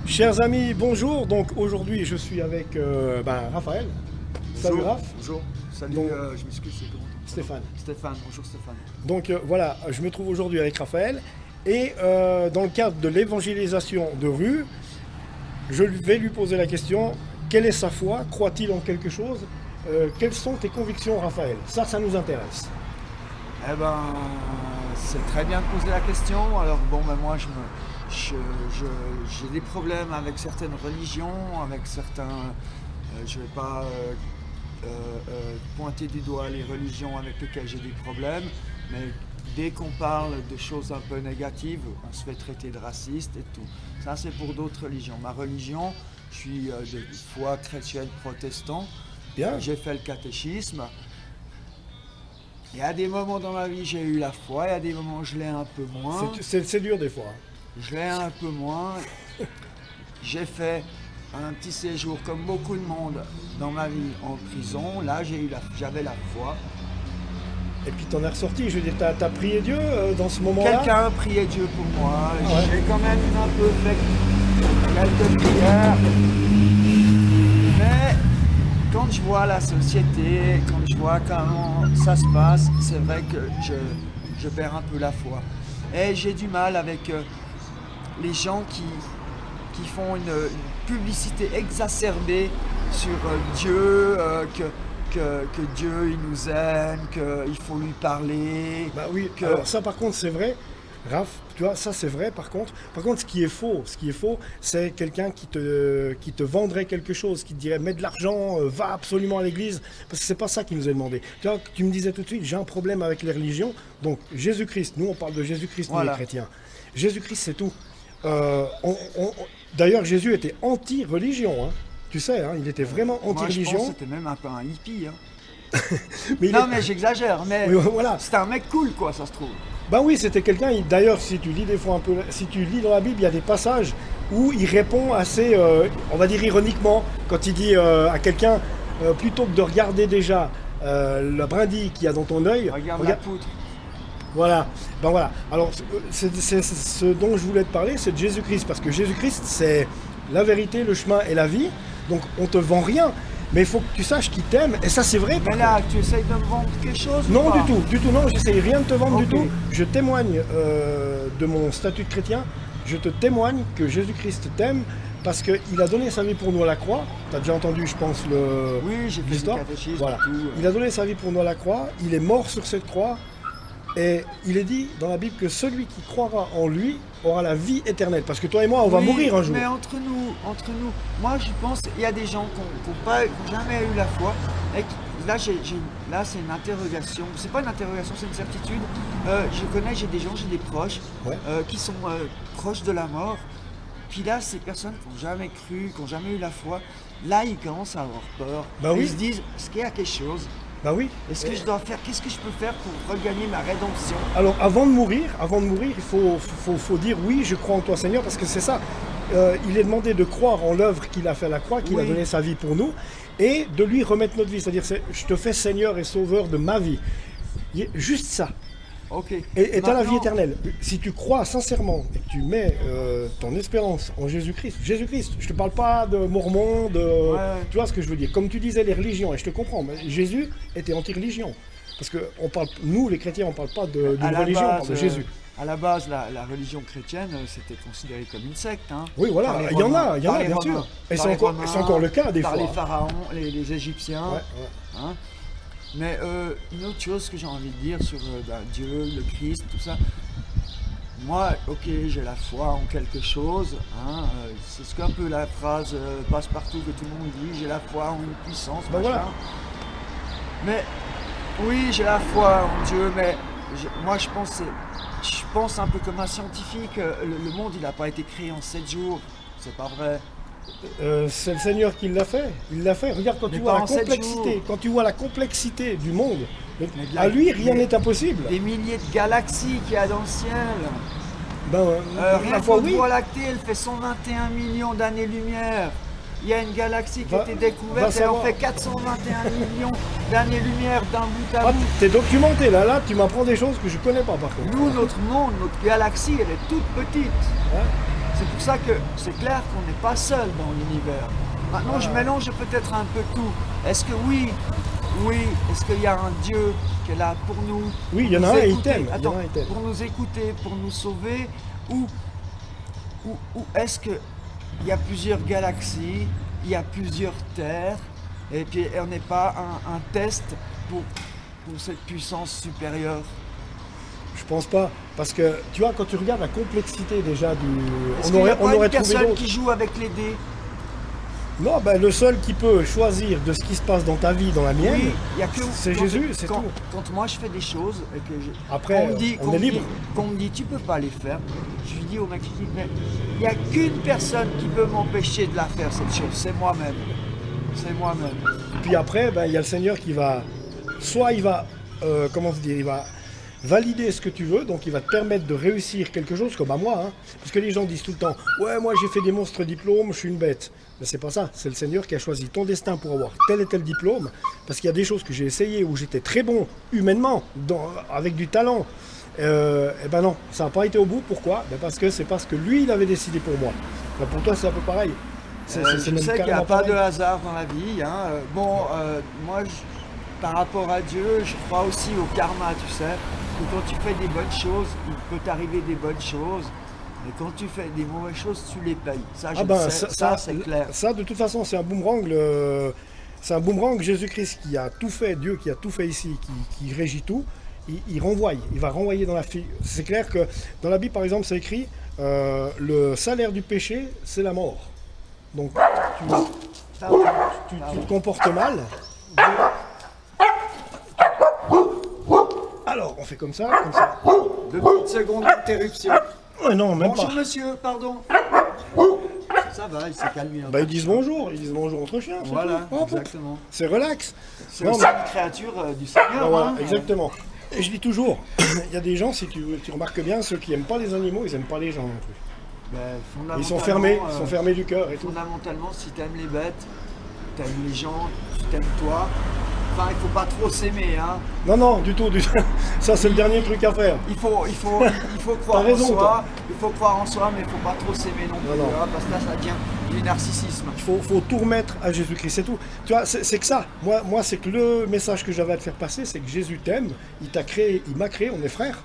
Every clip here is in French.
Chers amis, bonjour. Donc aujourd'hui, je suis avec Raphaël. Salut Bonjour. Raph. Bonjour. Salut, Donc, je m'excuse, c'est comment ton prénom? Stéphane. Stéphane, bonjour Stéphane. Donc voilà, je me trouve aujourd'hui avec Raphaël et dans le cadre de l'évangélisation de rue, je vais lui poser la question, quelle est sa foi? Croit-il en quelque chose? Quelles sont tes convictions, Raphaël? Ça nous intéresse. Eh ben, c'est très bien de poser la question. Alors bon, ben moi, j'ai des problèmes avec certaines religions, avec certains. Je ne vais pas pointer du doigt les religions avec lesquelles j'ai des problèmes, mais dès qu'on parle de choses un peu négatives, on se fait traiter de raciste et tout. Ça, c'est pour d'autres religions. Ma religion, je suis de foi chrétienne protestant. Bien. J'ai fait le catéchisme. Il y a des moments dans ma vie, j'ai eu la foi, il y a des moments où je l'ai un peu moins. C'est dur des fois. Je l'ai un peu moins. J'ai fait un petit séjour comme beaucoup de monde dans ma vie en prison. Là, j'avais la foi. Et puis t'en es ressorti, je veux dire, t'as prié Dieu dans ce moment-là? Quelqu'un a prié Dieu pour moi. Ah ouais. J'ai quand même un peu fait quelques prières. Mais quand je vois la société, quand je vois comment ça se passe, c'est vrai que je perds un peu la foi. Et j'ai du mal avec les gens qui font une publicité exacerbée sur Dieu, que Dieu il nous aime, qu'il faut lui parler. Bah oui, alors ça par contre c'est vrai, Raph, tu vois, ça c'est vrai par contre. Par contre ce qui est faux, c'est quelqu'un qui te vendrait quelque chose, qui te dirait mets de l'argent, va absolument à l'église, parce que c'est pas ça qui nous est demandé. Tu vois, tu me disais tout de suite, j'ai un problème avec les religions, donc Jésus-Christ, nous on parle de Jésus-Christ, nous Voilà. les chrétiens. Jésus-Christ c'est tout. D'ailleurs Jésus était anti-religion, hein. Tu sais, hein, il était vraiment Moi je pense anti-religion. que c'était même un peu un hippie. Hein. Mais Non mais j'exagère, mais Oui, voilà. c'était un mec cool quoi, ça se trouve. Ben oui, c'était quelqu'un, d'ailleurs, si tu lis des fois un peu, si tu lis dans la Bible, il y a des passages où il répond assez, on va dire ironiquement, quand il dit à quelqu'un, plutôt que de regarder déjà la brindille qu'il y a dans ton œil, Regarde la poutre. voilà, ben voilà. Alors, c'est ce dont je voulais te parler, c'est de Jésus-Christ, parce que Jésus-Christ, c'est la vérité, le chemin et la vie, donc on te vend rien, mais il faut que tu saches qu'il t'aime, et ça c'est vrai. Mais là, tu essayes de me vendre quelque chose ou Non, pas? du tout, non, j'essaye rien de te vendre Ok. du tout. Je témoigne de mon statut de chrétien, je te témoigne que Jésus-Christ t'aime parce qu'il a donné sa vie pour nous à la croix. Tu as déjà entendu, je pense, Oui, j'ai fait du l'histoire. catéchisme Voilà. et tout. Il a donné sa vie pour nous à la croix, il est mort sur cette croix, et il est dit dans la Bible que celui qui croira en lui aura la vie éternelle. Parce que toi et moi, on va Oui, mourir un jour. Mais entre nous, moi je pense qu'il y a des gens qui n'ont jamais eu la foi. Et là, là c'est une interrogation. C'est pas une interrogation, c'est une certitude. J'ai des gens, j'ai des proches Ouais. qui sont proches de la mort. Puis là, ces personnes qui n'ont jamais cru, qui n'ont jamais eu la foi, là, ils commencent à avoir peur. Bah oui. Ils se disent, est-ce qu'il y a quelque chose? Bah oui. Est-ce que je dois faire? Qu'est-ce que je peux faire pour regagner ma rédemption? Alors avant de mourir, il faut dire oui, je crois en toi Seigneur, parce que c'est ça. Il est demandé de croire en l'œuvre qu'il a fait à la croix, qu'il a Oui. donné sa vie pour nous, et de lui remettre notre vie. C'est-à-dire, je te fais Seigneur et Sauveur de ma vie. Juste ça. Ok. Et tu as la vie Maintenant- éternelle. Si tu crois sincèrement et que tu mets ton espérance en Jésus-Christ, je ne te parle pas de mormon, Ouais. tu vois ce que je veux dire. Comme tu disais, les religions, et je te comprends, mais Jésus était anti-religion. Parce que nous, les chrétiens, on ne parle pas d'une À la religion, on base, parle de Jésus. À la base, la religion chrétienne, c'était considéré comme une secte. Hein. Oui, voilà, Par les il y en Romains, a, par les bien Romains, sûr. Et par c'est les encore, Romains, c'est encore le cas des par fois. les pharaons, les Égyptiens. Ouais, ouais. Hein. Mais une autre chose que j'ai envie de dire sur Dieu, le Christ, tout ça. Moi, ok, j'ai la foi en quelque chose. Hein, c'est ce qu'un peu la phrase passe-partout que tout le monde dit. J'ai la foi en une puissance. Ben machin. voilà. Mais oui, j'ai la foi en Dieu, mais moi je pense un peu comme un scientifique. Le monde, il n'a pas été créé en 7 jours. C'est pas vrai. C'est le Seigneur qui l'a fait. Il l'a fait. Regarde quand Mais tu pas vois la en 7 complexité, jours. quand tu vois la complexité du monde. Mais de la- À lui, rien mais- n'est impossible. Des milliers de galaxies qu'il y a dans le ciel. Ben, Rien la que foi, notre oui. Voie lactée, elle fait 121 millions d'années-lumière. Il y a une galaxie qui a été Va découverte et elle en savoir. fait 421 millions d'années-lumière d'un bout à Ah, bout. t'es documenté là, tu m'apprends des choses que je connais pas par contre. Nous, notre monde, notre galaxie, elle est toute petite. Hein? C'est pour ça que c'est clair qu'on n'est pas seul dans l'univers. Maintenant, je mélange peut-être un peu tout. Est-ce que oui, est-ce qu'il y a un Dieu qui est là pour nous? Oui, il y en a un et il t'aime. Attends, pour nous écouter, pour nous sauver, ou est-ce qu'il y a plusieurs galaxies, il y a plusieurs terres, et puis on n'est pas un test pour cette puissance supérieure? Je pense pas, parce que tu vois, quand tu regardes la complexité déjà du... Est-ce qu'il n'y a pas une personne qui joue avec les dés? Non, ben, le seul qui peut choisir de ce qui se passe dans ta vie, dans la mienne, oui, c'est Jésus, c'est tout. Quand moi je fais des choses et que après, on est libre. Qu'on me dit tu peux pas les faire, je lui dis au mec, mais il n'y a qu'une personne qui peut m'empêcher de la faire cette chose, c'est moi-même. C'est moi-même. Puis après, ben, il y a le Seigneur qui va, soit il va, comment se dire, il va valider ce que tu veux, donc il va te permettre de réussir quelque chose, comme à moi, hein. Parce que les gens disent tout le temps, ouais, moi j'ai fait des monstres diplômes, je suis une bête. Mais c'est pas ça, c'est le Seigneur qui a choisi ton destin pour avoir tel et tel diplôme, parce qu'il y a des choses que j'ai essayées où j'étais très bon humainement, avec du talent. Et ben non, ça n'a pas été au bout. Pourquoi? Ben parce que c'est parce que lui il avait décidé pour moi. Ben pour toi c'est un peu pareil. Je sais qu'il n'y a pas de hasard dans la vie, hein. Moi par rapport à Dieu, je crois aussi au karma, tu sais. Que quand tu fais des bonnes choses, il peut t'arriver des bonnes choses. Et quand tu fais des mauvaises choses, tu les payes. Ça, ça c'est clair. Ça, de toute façon, c'est un boomerang. C'est un boomerang. Jésus-Christ qui a tout fait, Dieu qui a tout fait ici, qui régit tout, il renvoie. Il va renvoyer dans la vie. C'est clair que dans la Bible, par exemple, c'est écrit le salaire du péché, c'est la mort. Donc, tu te comportes mal. Alors, on fait comme ça, comme ça. 2 petites secondes d'interruption. Non, même bonjour pas. monsieur, pardon. Ça va, il s'est calmé. Bah, ils disent bonjour entre chiens. Voilà, exactement. C'est relax. C'est aussi une créature du Seigneur. Voilà, exactement. Et je dis toujours, il y a des gens, si tu remarques bien, ceux qui n'aiment pas les animaux, ils n'aiment pas les gens non plus. Ben, ils sont fermés du cœur et tout. Fondamentalement, si tu aimes les bêtes, tu aimes les gens, tu t'aimes toi. Enfin, il faut pas trop s'aimer, hein. Non, du tout. Ça, c'est le dernier truc à faire. Il faut croire en soi. Il faut croire en soi, mais il faut pas trop s'aimer non plus, hein, parce que là, ça devient du narcissisme. Il faut tout remettre à Jésus-Christ, c'est tout. Tu vois, c'est que ça. Moi, c'est que le message que j'avais à te faire passer, c'est que Jésus t'aime, il t'a créé, il m'a créé, on est frères.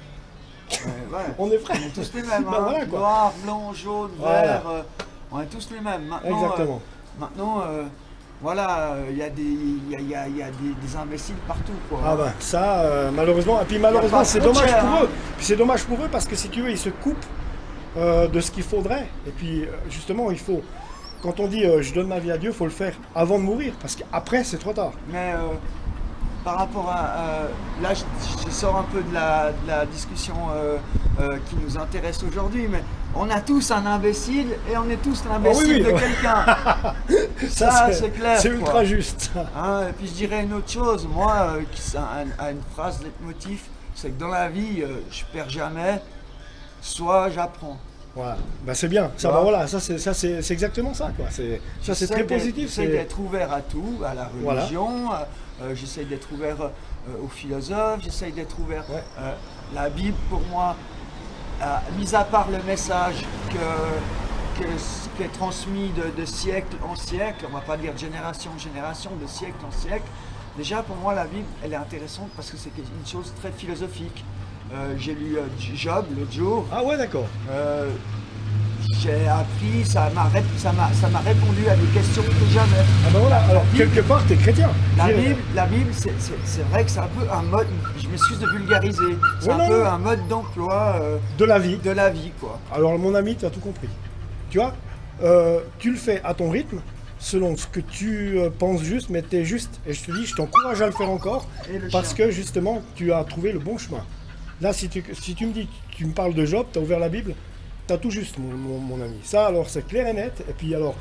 Ouais. On est frères. On est tous les mêmes, hein. Voilà, noir, blanc, jaune, vert. On est tous les mêmes. Maintenant, voilà, il y a des imbéciles partout, quoi. Ah ben ça, malheureusement, et puis malheureusement c'est dommage pour eux. Puis c'est dommage pour eux parce que si tu veux, ils se coupent de ce qu'il faudrait. Et puis justement, il faut, quand on dit je donne ma vie à Dieu, il faut le faire avant de mourir, parce qu'après c'est trop tard. Mais par rapport à... là, je sors un peu de la discussion qui nous intéresse aujourd'hui, mais on a tous un imbécile et on est tous l'imbécile de quelqu'un. Ça, c'est clair. C'est ultra juste. Hein, et puis je dirais une autre chose, moi, qui a une phrase leitmotiv, c'est que dans la vie, je perds jamais, soit j'apprends. Voilà, ben c'est bien. Ça, voilà, ça c'est exactement ça, quoi. Ça c'est très positif. J'essaie d'être ouvert à tout, à la religion. Voilà. J'essaie d'être ouvert aux philosophes. J'essaie d'être ouvert. Ouais. La Bible, pour moi, mis à part le message qui est transmis de siècle en siècle, on ne va pas dire de génération en génération, de siècle en siècle. Déjà, pour moi, la Bible, elle est intéressante parce que c'est une chose très philosophique. J'ai lu Job l'autre jour. Ah ouais, d'accord. J'ai appris, ça m'a répondu à des questions que j'avais. Ah ben voilà, alors quelque part, t'es chrétien. La Bible, c'est vrai que c'est un peu un mode, je m'excuse de vulgariser, c'est un mode d'emploi de la vie. De la vie, quoi. Alors mon ami, tu as tout compris. Tu vois, tu le fais à ton rythme, selon ce que tu penses juste, mais tu es juste. Et je te dis, je t'encourage à le faire encore, parce que justement, tu as trouvé le bon chemin. Là, si tu me dis, tu me parles de Job, tu as ouvert la Bible, tu as tout juste, mon ami. Ça, alors, c'est clair et net. Et puis, alors,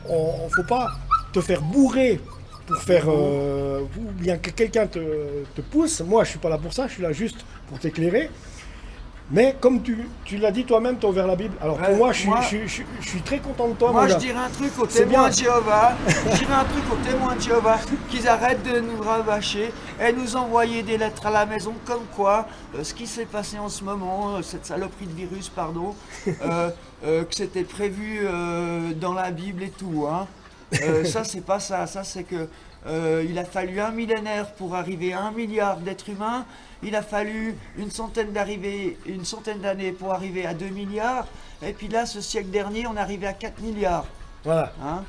on faut pas te faire bourrer pour faire... ou bien que quelqu'un te pousse. Moi, je suis pas là pour ça, je suis là juste pour t'éclairer. Mais comme tu l'as dit toi-même, tu as ouvert la Bible. Alors pour Ouais, moi, moi- je suis très content de toi, Moi, mon je gars. dirais un truc aux C'est témoins bien. de Jéhovah. Je dirais un truc aux témoins de Jéhovah qu'ils arrêtent de nous rabâcher et nous envoyer des lettres à la maison comme quoi ce qui s'est passé en ce moment, cette saloperie de virus, pardon, que c'était prévu dans la Bible et tout. Hein. Ça, c'est pas ça. Ça, c'est que il a fallu un millénaire pour arriver à 1 milliard d'êtres humains. Il a fallu une centaine d'années pour arriver à 2 milliards. Et puis là, ce siècle dernier, on est arrivé à 4 milliards. Voilà. Hein.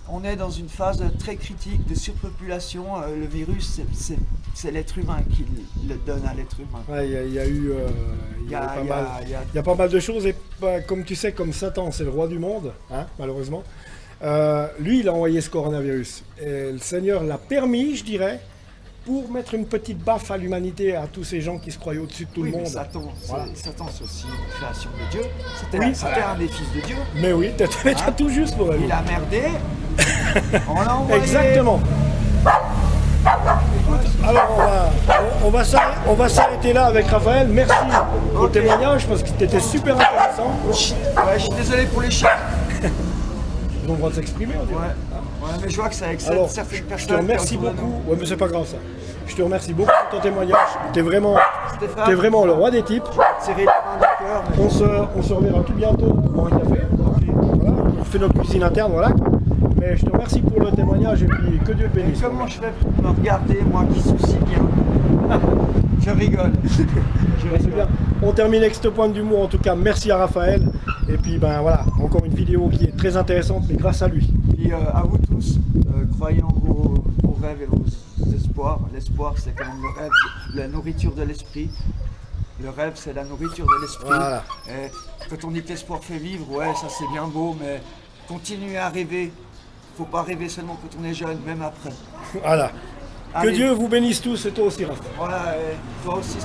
On est dans une phase très critique de surpopulation. Le virus, c'est l'être humain qui le donne à l'être humain. Ouais, il y a eu il y a pas mal de choses. Et comme tu sais, comme Satan, c'est le roi du monde, hein, malheureusement. Lui, il a envoyé ce coronavirus. Et le Seigneur l'a permis, je dirais, pour mettre une petite baffe à l'humanité, à tous ces gens qui se croyaient au-dessus de tout Oui, le mais monde. Satan, Voilà. Satan, c'est aussi une création de Dieu. C'était Oui, un des fils de Dieu. Mais oui, t'as tout juste pour lui. Il a merdé. On l'a envoyé. Exactement. Alors on va s'arrêter là avec Raphaël. Merci pour le Ok. témoignage parce que c'était super intéressant. Ouais, je suis désolé pour les chiens. Ils ont le droit de s'exprimer, on dirait. Ouais, mais je vois que ça excite Alors, certaines je personnes. te remercie qui autour de nous. beaucoup. Ouais, mais c'est pas grave ça. Je te remercie beaucoup pour ton témoignage. T'es vraiment Stéphane, le roi des types. serrer la main du cœur. On se reverra tout bientôt pour un café. Voilà, on fait notre cuisine interne, voilà. Mais je te remercie pour le témoignage et puis que Dieu te Mais bénisse. comment je fais pour me regarder, moi qui suis si bien? Je rigole. C'est bien. On termine avec cette pointe d'humour. En tout cas, merci à Raphaël. Et puis, ben voilà, encore une vidéo qui est très intéressante, mais grâce à lui. Puis à vous tous, croyez en vos rêves et vos espoirs. L'espoir, c'est quand même le rêve, la nourriture de l'esprit. Le rêve, c'est la nourriture de l'esprit. Voilà. Et quand on dit que l'espoir fait vivre, ouais, ça c'est bien beau, mais continuez à rêver. Faut pas rêver seulement quand on est jeune, même après. Voilà. Que Allez. Dieu vous bénisse tous et toi aussi, Raphaël. Voilà, et toi aussi.